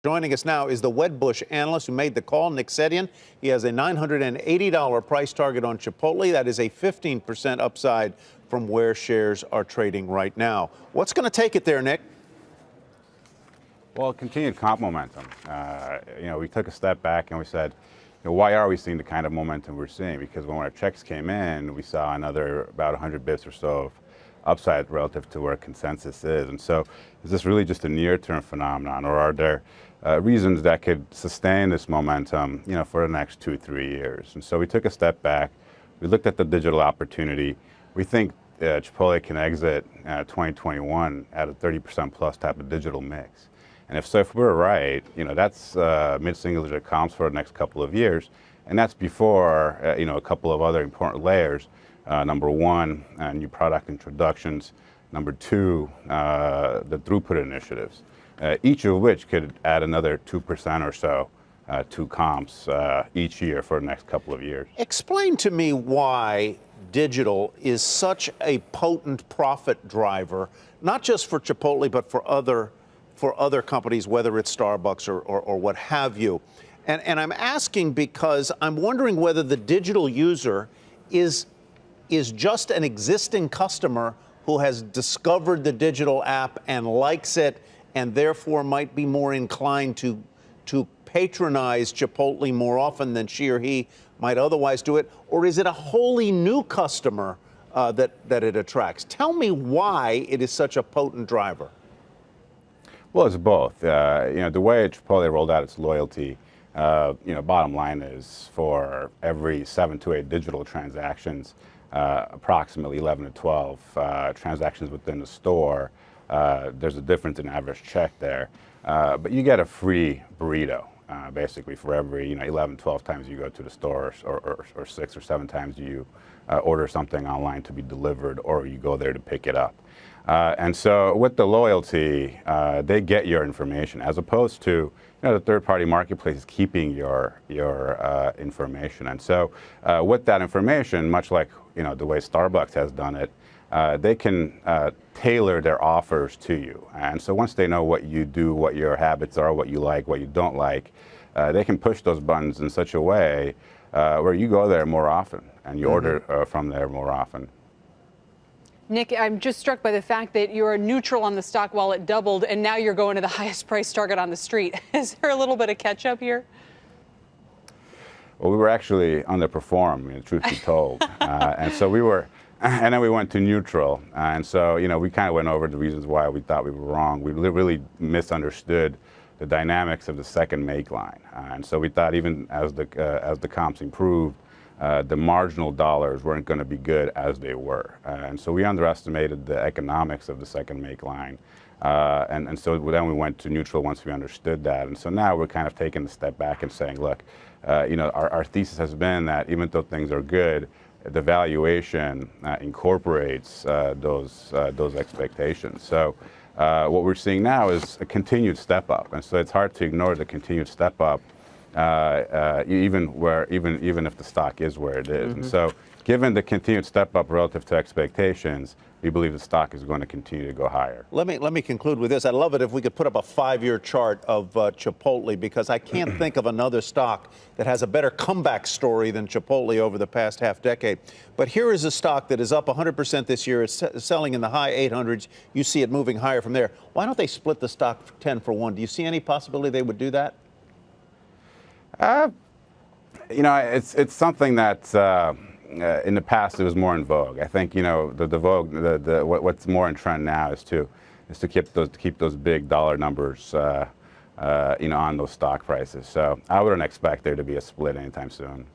Joining us now is the Wedbush analyst who made the call, Nick Setyan. He has a $980 price target on Chipotle. That is a 15% upside from where shares are trading right now. What's going to take it there, Nick? Well, continued comp momentum. We took a step back and we said, why are we seeing the kind of momentum we're seeing? Because when our checks came in, we saw another about 100 bips or so of upside relative to where consensus is. And so is this really just a near-term phenomenon, or are there reasons that could sustain this momentum, for the next 2-3 years? And so we took a step back. We looked at the digital opportunity. We think Chipotle can exit 2021 at a 30% plus type of digital mix. And if we're right, that's mid-single-digit comps for the next couple of years, and that's before a couple of other important layers. Number one, new product introductions. Number two, the throughput initiatives, each of which could add another 2% or so to comps each year for the next couple of years. Explain to me why digital is such a potent profit driver, not just for Chipotle, but for other companies, whether it's Starbucks or what have you. And I'm asking because I'm wondering whether the digital user is just an existing customer who has discovered the digital app and likes it and therefore might be more inclined to patronize Chipotle more often than she or he might otherwise do it, or is it a wholly new customer that it attracts? Tell me why it is such a potent driver. Well, it's both. The way Chipotle rolled out its loyalty, bottom line is for every 7 to 8 digital transactions, approximately 11 to 12 transactions within the store, there's a difference in average check there. But you get a free burrito, basically, for every 11, 12 times you go to the store, or 6 or 7 times you order something online to be delivered, or you go there to pick it up. And so with the loyalty, they get your information, as opposed to the third-party marketplace is keeping your information. And so with that information, much like the way Starbucks has done it, they can tailor their offers to you. And so once they know what you do, what your habits are, what you like, what you don't like, they can push those buttons in such a way where you go there more often and you order from there more often. Nick, I'm just struck by the fact that you're neutral on the stock while it doubled, and now you're going to the highest price target on the street. Is there a little bit of catch-up here? Well, we were actually underperformed, truth be told. And so and then we went to neutral. And so, we kind of went over the reasons why we thought we were wrong. We really misunderstood the dynamics of the second make line. And so we thought even as the comps improved, the marginal dollars weren't going to be good as they were. And so we underestimated the economics of the second make line. And so then we went to neutral once we understood that. And so now we're kind of taking a step back and saying, look, our thesis has been that even though things are good, the valuation incorporates those expectations. So what we're seeing now is a continued step up. And so it's hard to ignore the continued step up, even if the stock is where it is. And so given the continued step up relative to expectations, we believe the stock is going to continue to go higher. Let me conclude with this. I'd love it if we could put up a 5-year chart of Chipotle, because I can't think of another stock that has a better comeback story than Chipotle over the past half decade. But here is a stock that is up 100% this year. It's selling in the high 800s. You see it moving higher from there. Why don't they split the stock 10 for 1? Do you see any possibility they would do that? It's something that in the past it was more in vogue. I think what's more in trend now is to keep those big dollar numbers on those stock prices. So I wouldn't expect there to be a split anytime soon.